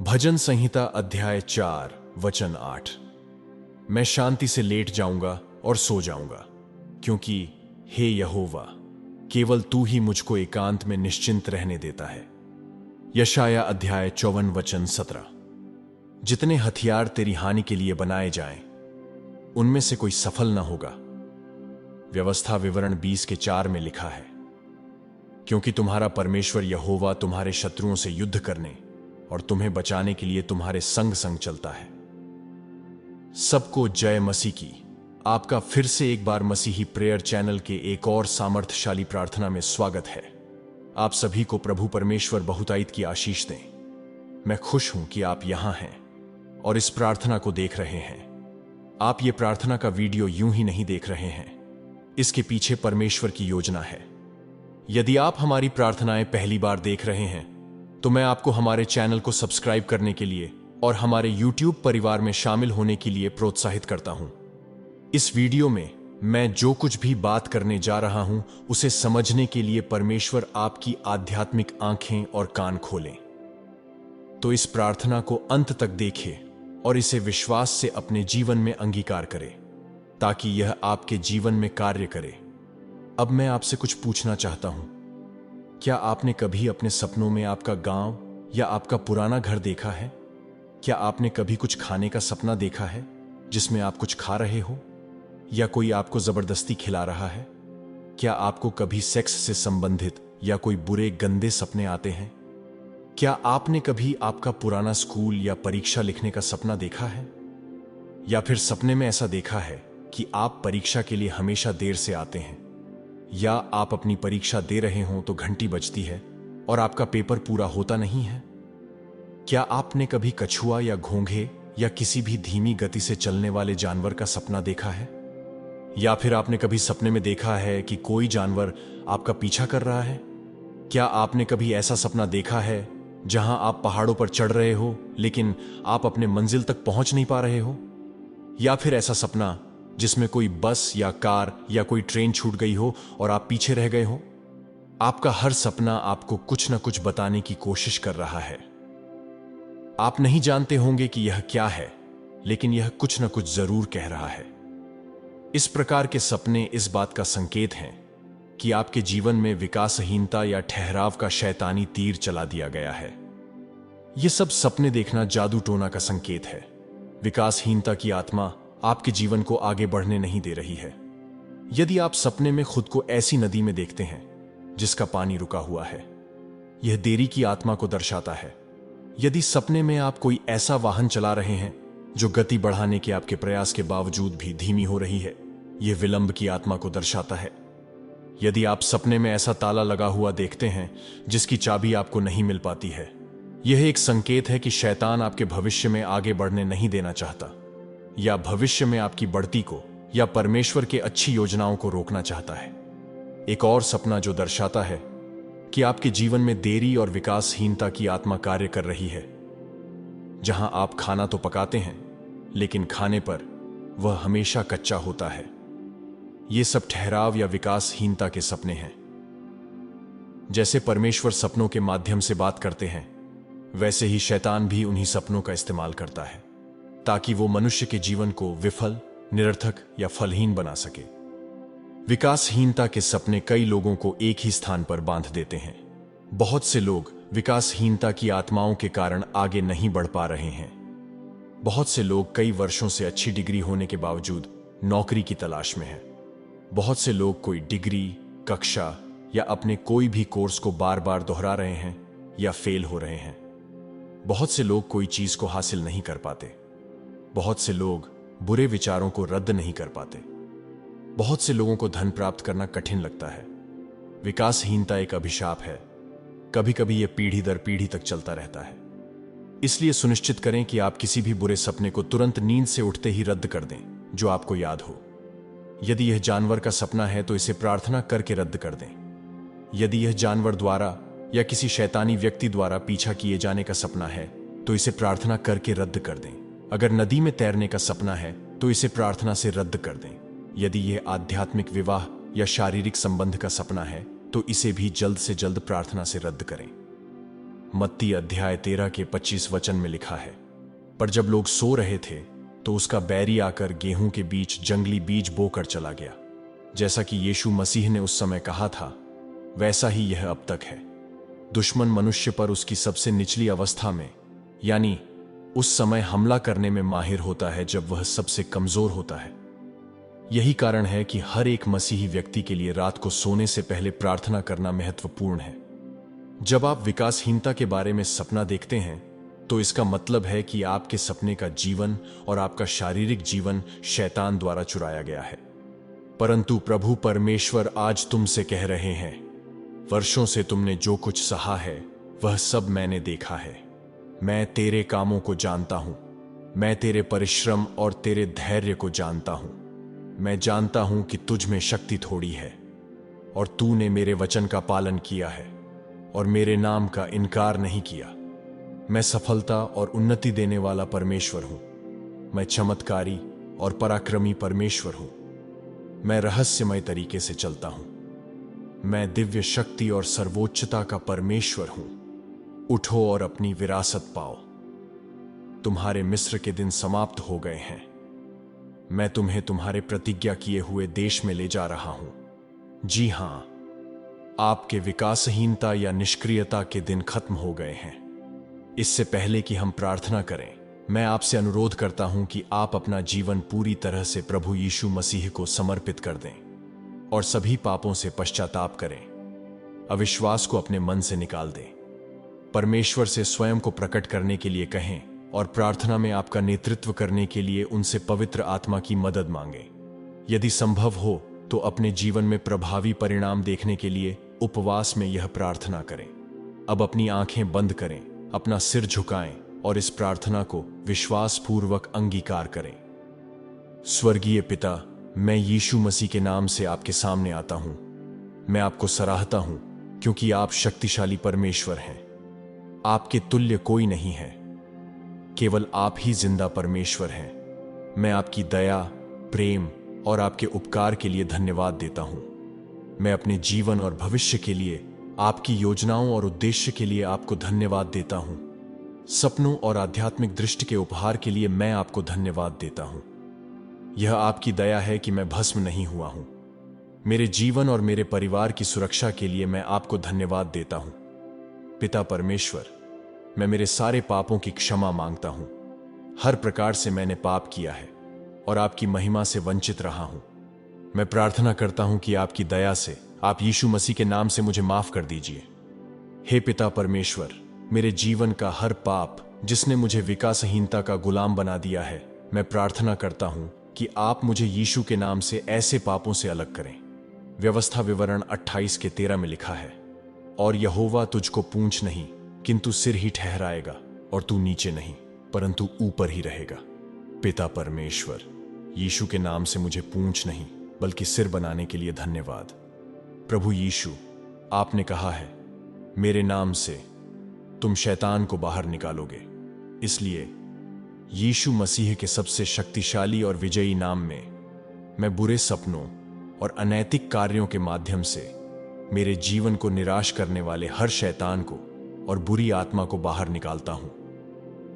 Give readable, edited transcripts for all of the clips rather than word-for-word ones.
भजन संहिता अध्याय 4 वचन 8। मैं शांति से लेट जाऊंगा और सो जाऊंगा, क्योंकि हे यहोवा, केवल तू ही मुझको एकांत में निश्चिंत रहने देता है। यशाया अध्याय 54 वचन 17। जितने हथियार तेरी हानि के लिए बनाए जाएं, उनमें से कोई सफल न होगा। व्यवस्था विवरण 20:4 में लिखा है, क्योंकि तुम्हारा परमेश्वर यहोवा तुम्हारे शत्रुओं से युद्ध करने और तुम्हें बचाने के लिए तुम्हारे संग संग चलता है। सबको जय मसीह की। आपका फिर से एक बार मसीही प्रेयर चैनल के एक और सामर्थ्यशाली प्रार्थना में स्वागत है। आप सभी को प्रभु परमेश्वर बहुतायत की आशीष दें। मैं खुश हूं कि आप यहां हैं और इस प्रार्थना को देख रहे हैं। आप ये प्रार्थना का वीडियो यूं ही नहीं देख रहे हैं, इसके पीछे परमेश्वर की योजना है। यदि आप हमारी प्रार्थनाएं पहली बार देख रहे हैं तो मैं आपको हमारे चैनल को सब्सक्राइब करने के लिए और हमारे YouTube परिवार में शामिल होने के लिए प्रोत्साहित करता हूं। इस वीडियो में मैं जो कुछ भी बात करने जा रहा हूं उसे समझने के लिए परमेश्वर आपकी आध्यात्मिक आंखें और कान खोलें। तो इस प्रार्थना को अंत तक देखें और इसे विश्वास से अपने जीवन में अंगीकार करें, ताकि यह आपके जीवन में कार्य करे। अब मैं आपसे कुछ पूछना चाहता हूं। क्या आपने कभी अपने सपनों में आपका गांव या आपका पुराना घर देखा है? क्या आपने कभी कुछ खाने का सपना देखा है जिसमें आप कुछ खा रहे हो या कोई आपको जबरदस्ती खिला रहा है? क्या आपको कभी सेक्स से संबंधित या कोई बुरे गंदे सपने आते हैं? क्या आपने कभी आपका पुराना स्कूल या परीक्षा लिखने का सपना देखा है? या फिर सपने में ऐसा देखा है कि आप परीक्षा के लिए हमेशा देर से आते हैं, या आप अपनी परीक्षा दे रहे हों तो घंटी बजती है और आपका पेपर पूरा होता नहीं है? क्या आपने कभी कछुआ या घोंघे या किसी भी धीमी गति से चलने वाले जानवर का सपना देखा है? या फिर आपने कभी सपने में देखा है कि कोई जानवर आपका पीछा कर रहा है? क्या आपने कभी ऐसा सपना देखा है जहां आप पहाड़ों पर चढ़ रहे हो लेकिन आप अपने मंजिल तक पहुंच नहीं पा रहे हो? या फिर ऐसा सपना जिसमें कोई बस या कार या कोई ट्रेन छूट गई हो और आप पीछे रह गए हो? आपका हर सपना आपको कुछ न कुछ बताने की कोशिश कर रहा है। आप नहीं जानते होंगे कि यह क्या है, लेकिन यह कुछ न कुछ जरूर कह रहा है। इस प्रकार के सपने इस बात का संकेत हैं कि आपके जीवन में विकासहीनता या ठहराव का शैतानी तीर चला दिया गया है। यह सब सपने देखना जादू टोना का संकेत है। विकासहीनता की आत्मा आपके जीवन को आगे बढ़ने नहीं दे रही है। यदि आप सपने में खुद को ऐसी नदी में देखते हैं जिसका पानी रुका हुआ है, यह देरी की आत्मा को दर्शाता है। यदि सपने में आप कोई ऐसा वाहन चला रहे हैं जो गति बढ़ाने के आपके प्रयास के बावजूद भी धीमी हो रही है, यह विलंब की आत्मा को दर्शाता है। यदि आप सपने में ऐसा ताला लगा हुआ देखते हैं जिसकी चाबी आपको नहीं मिल पाती है, यह एक संकेत है कि शैतान आपके भविष्य में आगे बढ़ने नहीं देना चाहता, या भविष्य में आपकी बढ़ती को या परमेश्वर के अच्छी योजनाओं को रोकना चाहता है। एक और सपना जो दर्शाता है कि आपके जीवन में देरी और विकासहीनता की आत्मा कार्य कर रही है, जहां आप खाना तो पकाते हैं लेकिन खाने पर वह हमेशा कच्चा होता है। ये सब ठहराव या विकासहीनता के सपने हैं। जैसे परमेश्वर सपनों के माध्यम से बात करते हैं, वैसे ही शैतान भी उन्हीं सपनों का इस्तेमाल करता है ताकि वो मनुष्य के जीवन को विफल, निरर्थक या फलहीन बना सके। विकासहीनता के सपने कई लोगों को एक ही स्थान पर बांध देते हैं। बहुत से लोग विकासहीनता की आत्माओं के कारण आगे नहीं बढ़ पा रहे हैं। बहुत से लोग कई वर्षों से अच्छी डिग्री होने के बावजूद नौकरी की तलाश में हैं। बहुत से लोग कोई डिग्री, कक्षा या अपने कोई भी कोर्स को बार बार दोहरा रहे हैं या फेल हो रहे हैं। बहुत से लोग कोई चीज को हासिल नहीं कर पाते। बहुत से लोग बुरे विचारों को रद्द नहीं कर पाते। बहुत से लोगों को धन प्राप्त करना कठिन लगता है। विकासहीनता एक अभिशाप है। कभी कभी यह पीढ़ी दर पीढ़ी तक चलता रहता है। इसलिए सुनिश्चित करें कि आप किसी भी बुरे सपने को तुरंत नींद से उठते ही रद्द कर दें जो आपको याद हो। यदि यह जानवर का सपना है तो इसे प्रार्थना करके रद्द कर दें। यदि यह जानवर द्वारा या किसी शैतानी व्यक्ति द्वारा पीछा किए जाने का सपना है तो इसे प्रार्थना करके रद्द कर दें। अगर नदी में तैरने का सपना है तो इसे प्रार्थना से रद्द कर दें। यदि यह आध्यात्मिक विवाह या शारीरिक संबंध का सपना है तो इसे भी जल्द से जल्द प्रार्थना से रद्द करें। मत्ती अध्याय 13 के 25 वचन में लिखा है, पर जब लोग सो रहे थे तो उसका बैरी आकर गेहूं के बीच जंगली बीज बोकर चला गया। जैसा कि यीशु मसीह ने उस समय कहा था, वैसा ही यह अब तक है। दुश्मन मनुष्य पर उसकी सबसे निचली अवस्था में, यानी उस समय हमला करने में माहिर होता है जब वह सबसे कमजोर होता है। यही कारण है कि हर एक मसीही व्यक्ति के लिए रात को सोने से पहले प्रार्थना करना महत्वपूर्ण है। जब आप विकासहीनता के बारे में सपना देखते हैं तो इसका मतलब है कि आपके सपने का जीवन और आपका शारीरिक जीवन शैतान द्वारा चुराया गया है। परंतु प्रभु परमेश्वर आज तुमसे कह रहे हैं, वर्षों से तुमने जो कुछ सहा है वह सब मैंने देखा है। मैं तेरे कामों को जानता हूं, मैं तेरे परिश्रम और तेरे धैर्य को जानता हूं। मैं जानता हूं कि तुझ में शक्ति थोड़ी है और तूने मेरे वचन का पालन किया है और मेरे नाम का इनकार नहीं किया। मैं सफलता और उन्नति देने वाला परमेश्वर हूं। मैं चमत्कारी और पराक्रमी परमेश्वर हूं। मैं रहस्यमय तरीके से चलता हूं। मैं दिव्य शक्ति और सर्वोच्चता का परमेश्वर हूं। उठो और अपनी विरासत पाओ। तुम्हारे मिस्र के दिन समाप्त हो गए हैं। मैं तुम्हें तुम्हारे प्रतिज्ञा किए हुए देश में ले जा रहा हूं। जी हां, आपके विकासहीनता या निष्क्रियता के दिन खत्म हो गए हैं। इससे पहले कि हम प्रार्थना करें, मैं आपसे अनुरोध करता हूं कि आप अपना जीवन पूरी तरह से प्रभु यीशु मसीह को समर्पित कर दें और सभी पापों से पश्चाताप करें। अविश्वास को अपने मन से निकाल दें। परमेश्वर से स्वयं को प्रकट करने के लिए कहें और प्रार्थना में आपका नेतृत्व करने के लिए उनसे पवित्र आत्मा की मदद मांगें। यदि संभव हो तो अपने जीवन में प्रभावी परिणाम देखने के लिए उपवास में यह प्रार्थना करें। अब अपनी आंखें बंद करें, अपना सिर झुकाएं और इस प्रार्थना को विश्वासपूर्वक अंगीकार करें। स्वर्गीय पिता, मैं यीशु मसीह के नाम से आपके सामने आता हूं। मैं आपको सराहता हूं क्योंकि आप शक्तिशाली परमेश्वर हैं। आपके तुल्य कोई नहीं है। केवल आप ही जिंदा परमेश्वर हैं। मैं आपकी दया, प्रेम और आपके उपकार के लिए धन्यवाद देता हूं। मैं अपने जीवन और भविष्य के लिए, आपकी योजनाओं और उद्देश्य के लिए आपको धन्यवाद देता हूं। सपनों और आध्यात्मिक दृष्टि के उपहार के लिए मैं आपको धन्यवाद देता हूं। यह आपकी दया है कि मैं भस्म नहीं हुआ हूं। मेरे जीवन और मेरे परिवार की सुरक्षा के लिए मैं आपको धन्यवाद देता हूं। पिता परमेश्वर, मैं मेरे सारे पापों की क्षमा मांगता हूं। हर प्रकार से मैंने पाप किया है और आपकी महिमा से वंचित रहा हूं। मैं प्रार्थना करता हूं कि आपकी दया से आप यीशु मसीह के नाम से मुझे माफ कर दीजिए। हे पिता परमेश्वर, मेरे जीवन का हर पाप जिसने मुझे विकासहीनता का गुलाम बना दिया है, मैं प्रार्थना करता हूं कि आप मुझे यीशु के नाम से ऐसे पापों से अलग करें। व्यवस्था विवरण 28 के 13 में लिखा है, और यहोवा तुझको पूंछ नहीं किंतु सिर ही ठहराएगा, और तू नीचे नहीं परंतु ऊपर ही रहेगा। पिता परमेश्वर, यीशु के नाम से मुझे पूंछ नहीं बल्कि सिर बनाने के लिए धन्यवाद। प्रभु यीशु, आपने कहा है, मेरे नाम से तुम शैतान को बाहर निकालोगे। इसलिए यीशु मसीह के सबसे शक्तिशाली और विजयी नाम में मैं बुरे सपनों और अनैतिक कार्यों के माध्यम से मेरे जीवन को निराश करने वाले हर शैतान को और बुरी आत्मा को बाहर निकालता हूं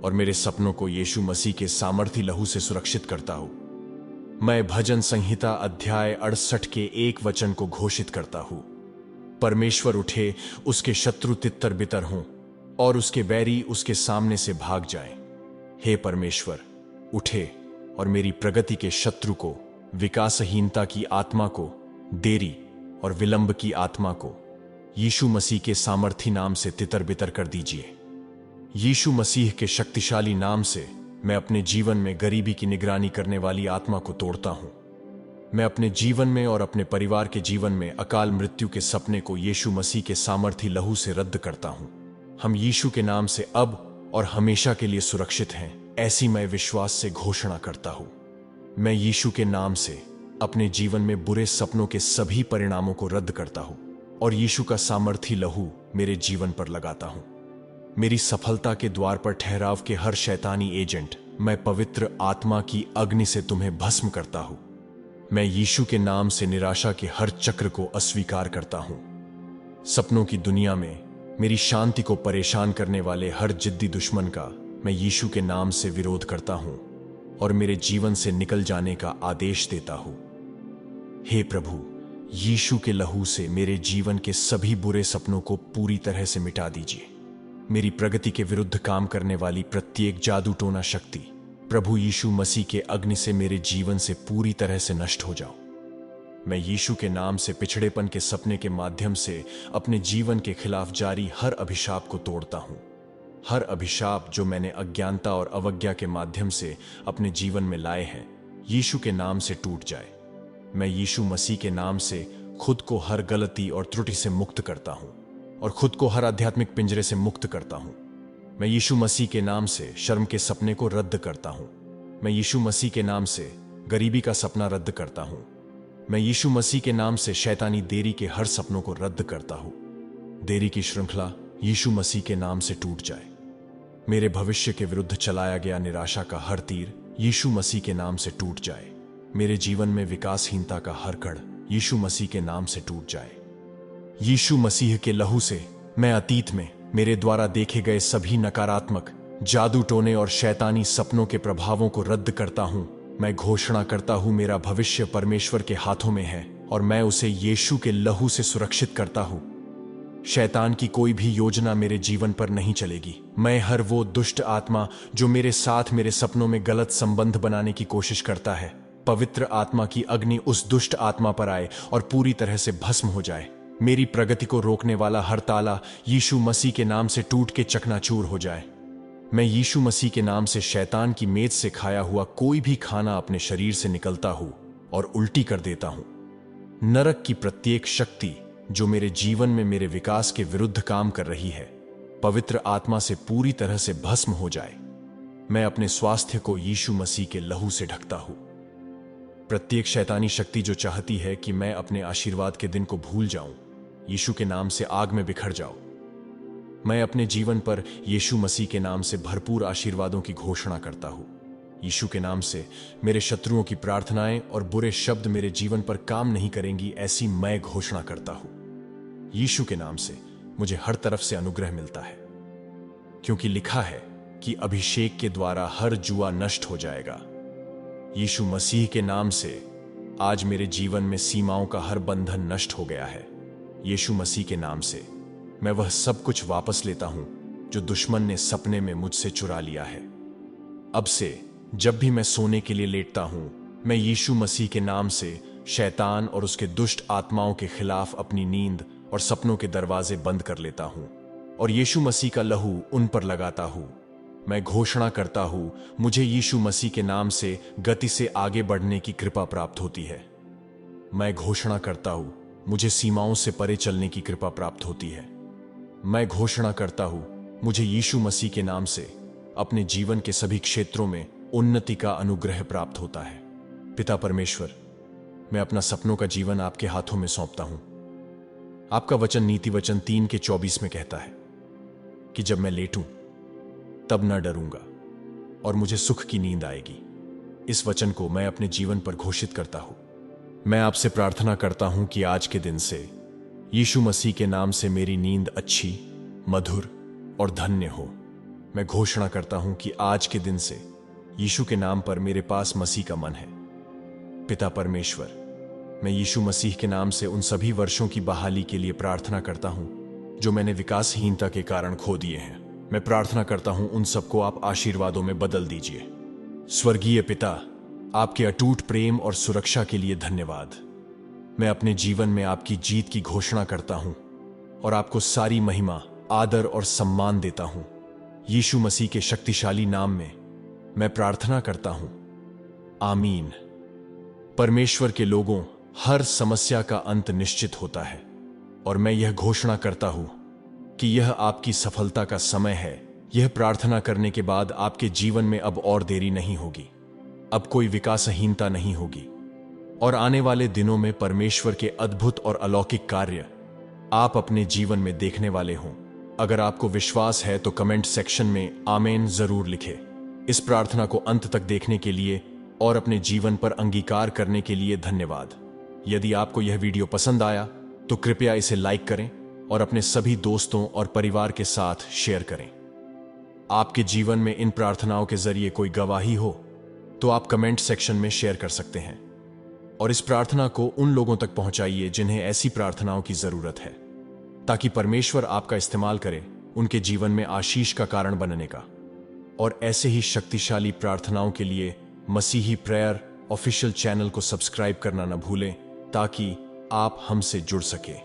और मेरे सपनों को यीशु मसीह के सामर्थी लहू से सुरक्षित करता हूं। मैं भजन संहिता अध्याय 68 के 1 वचन को घोषित करता हूं, परमेश्वर उठे, उसके शत्रु तितर बितर हों और उसके बैरी उसके सामने से भाग जाएं। हे परमेश्वर, उठे और मेरी प्रगति के शत्रु को, विकासहीनता की आत्मा को, देरी और विलंब की आत्मा को यीशु मसीह के सामर्थी नाम से तितर बितर कर दीजिए। यीशु मसीह के शक्तिशाली नाम से मैं अपने जीवन में गरीबी की निगरानी करने वाली आत्मा को तोड़ता हूं। मैं अपने जीवन में और अपने परिवार के जीवन में अकाल मृत्यु के सपने को यीशु मसीह के सामर्थी लहू से रद्द करता हूं। हम यीशु के नाम से अब और हमेशा के लिए सुरक्षित हैं, ऐसी मैं विश्वास से घोषणा करता हूं। मैं यीशु के नाम से अपने जीवन में बुरे सपनों के सभी परिणामों को रद्द करता हूं और यीशु का सामर्थी लहू मेरे जीवन पर लगाता हूं। मेरी सफलता के द्वार पर ठहराव के हर शैतानी एजेंट, मैं पवित्र आत्मा की अग्नि से तुम्हें भस्म करता हूं। मैं यीशु के नाम से निराशा के हर चक्र को अस्वीकार करता हूं। सपनों की दुनिया में मेरी शांति को परेशान करने वाले हर जिद्दी दुश्मन का मैं यीशु के नाम से विरोध करता हूं और मेरे जीवन से निकल जाने का आदेश देता हूं। हे प्रभु, यीशु के लहू से मेरे जीवन के सभी बुरे सपनों को पूरी तरह से मिटा दीजिए। मेरी प्रगति के विरुद्ध काम करने वाली प्रत्येक जादू टोना शक्ति प्रभु यीशु मसीह के अग्नि से मेरे जीवन से पूरी तरह से नष्ट हो जाओ। मैं यीशु के नाम से पिछड़ेपन के सपने के माध्यम से अपने जीवन के खिलाफ जारी हर अभिशाप को तोड़ता हूं। हर अभिशाप जो मैंने अज्ञानता और अवज्ञा के माध्यम से अपने जीवन में लाए हैं, यीशु के नाम से टूट जाए। मैं यीशु मसीह के नाम से खुद को हर गलती और त्रुटि से मुक्त करता हूं और खुद को हर आध्यात्मिक पिंजरे से मुक्त करता हूं। मैं यीशु मसीह के नाम से शर्म के सपने को रद्द करता हूं। मैं यीशु मसीह के नाम से गरीबी का सपना रद्द करता हूं। मैं यीशु मसीह के नाम से शैतानी देरी के हर सपनों को रद्द करता हूं। देरी की श्रृंखला यीशु मसीह के नाम से टूट जाए। मेरे भविष्य के विरुद्ध चलाया गया निराशा का हर तीर यीशु मसीह के नाम से टूट जाए। मेरे जीवन में विकासहीनता का हर कड़ यीशु मसीह के नाम से टूट जाए। यीशु मसीह के लहू से मैं अतीत में मेरे द्वारा देखे गए सभी नकारात्मक जादू टोने और शैतानी सपनों के प्रभावों को रद्द करता हूं। मैं घोषणा करता हूं, मेरा भविष्य परमेश्वर के हाथों में है और मैं उसे यीशु के लहू से सुरक्षित करता हूं। शैतान की कोई भी योजना मेरे जीवन पर नहीं चलेगी। मैं हर वो दुष्ट आत्मा जो मेरे साथ मेरे सपनों में गलत संबंध बनाने की कोशिश करता है, पवित्र आत्मा की अग्नि उस दुष्ट आत्मा पर आए और पूरी तरह से भस्म हो जाए। मेरी प्रगति को रोकने वाला हर ताला यीशु मसीह के नाम से टूट के चकनाचूर हो जाए। मैं यीशु मसीह के नाम से शैतान की मेज से खाया हुआ कोई भी खाना अपने शरीर से निकलता हूं और उल्टी कर देता हूं। नरक की प्रत्येक शक्ति जो मेरे जीवन में मेरे विकास के विरुद्ध काम कर रही है, पवित्र आत्मा से पूरी तरह से भस्म हो जाए। मैं अपने स्वास्थ्य को यीशु मसीह के लहू से ढकता हूं। प्रत्येक शैतानी शक्ति जो चाहती है कि मैं अपने आशीर्वाद के दिन को भूल जाऊं, यीशु के नाम से आग में बिखर जाओ। मैं अपने जीवन पर यीशु मसीह के नाम से भरपूर आशीर्वादों की घोषणा करता हूं। यीशु के नाम से मेरे शत्रुओं की प्रार्थनाएं और बुरे शब्द मेरे जीवन पर काम नहीं करेंगी, ऐसी मैं घोषणा करता हूं। यीशु के नाम से मुझे हर तरफ से अनुग्रह मिलता है, क्योंकि लिखा है कि अभिषेक के द्वारा हर जुआ नष्ट हो जाएगा। यीशु मसीह के नाम से आज मेरे जीवन में सीमाओं का हर बंधन नष्ट हो गया है। यीशु मसीह के नाम से मैं वह सब कुछ वापस लेता हूं जो दुश्मन ने सपने में मुझसे चुरा लिया है। अब से जब भी मैं सोने के लिए लेटता हूं, मैं यीशु मसीह के नाम से शैतान और उसके दुष्ट आत्माओं के खिलाफ अपनी नींद और सपनों के दरवाजे बंद कर लेता हूं और यीशु मसीह का लहू उन पर लगाता हूं। मैं घोषणा करता हूं, मुझे यीशु मसीह के नाम से गति से आगे बढ़ने की कृपा प्राप्त होती है। मैं घोषणा करता हूं, मुझे सीमाओं से परे चलने की कृपा प्राप्त होती है। मैं घोषणा करता हूं, मुझे यीशु मसीह के नाम से अपने जीवन के सभी क्षेत्रों में उन्नति का अनुग्रह प्राप्त होता है। पिता परमेश्वर, मैं अपना सपनों का जीवन आपके हाथों में सौंपता हूं। आपका वचन नीति वचन 3:24 में कहता है कि जब मैं लेटूं तब न डरूंगा और मुझे सुख की नींद आएगी। इस वचन को मैं अपने जीवन पर घोषित करता हूं। मैं आपसे प्रार्थना करता हूं कि आज के दिन से यीशु मसीह के नाम से मेरी नींद अच्छी, मधुर और धन्य हो। मैं घोषणा करता हूं कि आज के दिन से यीशु के नाम पर मेरे पास मसीह का मन है। पिता परमेश्वर, मैं यीशु मसीह के नाम से उन सभी वर्षों की बहाली के लिए प्रार्थना करता हूं जो मैंने विकासहीनता के कारण खो दिए हैं। मैं प्रार्थना करता हूं उन सबको आप आशीर्वादों में बदल दीजिए। स्वर्गीय पिता, आपके अटूट प्रेम और सुरक्षा के लिए धन्यवाद। मैं अपने जीवन में आपकी जीत की घोषणा करता हूं और आपको सारी महिमा, आदर और सम्मान देता हूं। यीशु मसीह के शक्तिशाली नाम में मैं प्रार्थना करता हूं, आमीन। परमेश्वर के लोगों, हर समस्या का अंत निश्चित होता है और मैं यह घोषणा करता हूं कि यह आपकी सफलता का समय है। यह प्रार्थना करने के बाद आपके जीवन में अब और देरी नहीं होगी, अब कोई विकासहीनता नहीं होगी और आने वाले दिनों में परमेश्वर के अद्भुत और अलौकिक कार्य आप अपने जीवन में देखने वाले हों। अगर आपको विश्वास है तो कमेंट सेक्शन में आमीन जरूर लिखें। इस प्रार्थना को अंत तक देखने के लिए और अपने जीवन पर अंगीकार करने के लिए धन्यवाद। यदि आपको यह वीडियो पसंद आया तो कृपया इसे लाइक करें और अपने सभी दोस्तों और परिवार के साथ शेयर करें। आपके जीवन में इन प्रार्थनाओं के जरिए कोई गवाही हो तो आप कमेंट सेक्शन में शेयर कर सकते हैं और इस प्रार्थना को उन लोगों तक पहुंचाइए जिन्हें ऐसी प्रार्थनाओं की जरूरत है, ताकि परमेश्वर आपका इस्तेमाल करे उनके जीवन में आशीष का कारण बनने का। और ऐसे ही शक्तिशाली प्रार्थनाओं के लिए मसीही प्रेयर ऑफिशियल चैनल को सब्सक्राइब करना न भूलें, ताकि आप हमसे जुड़ सके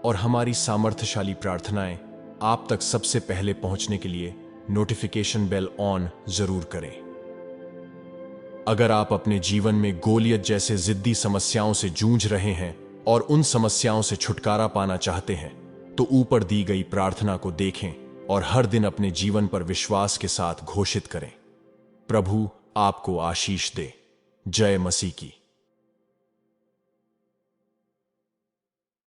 और हमारी सामर्थ्यशाली प्रार्थनाएं आप तक सबसे पहले पहुंचने के लिए नोटिफिकेशन बेल ऑन जरूर करें। अगर आप अपने जीवन में गोलियत जैसे जिद्दी समस्याओं से जूझ रहे हैं और उन समस्याओं से छुटकारा पाना चाहते हैं, तो ऊपर दी गई प्रार्थना को देखें और हर दिन अपने जीवन पर विश्वास के साथ घोषित करें। प्रभु आपको आशीष दे। जय मसीह की।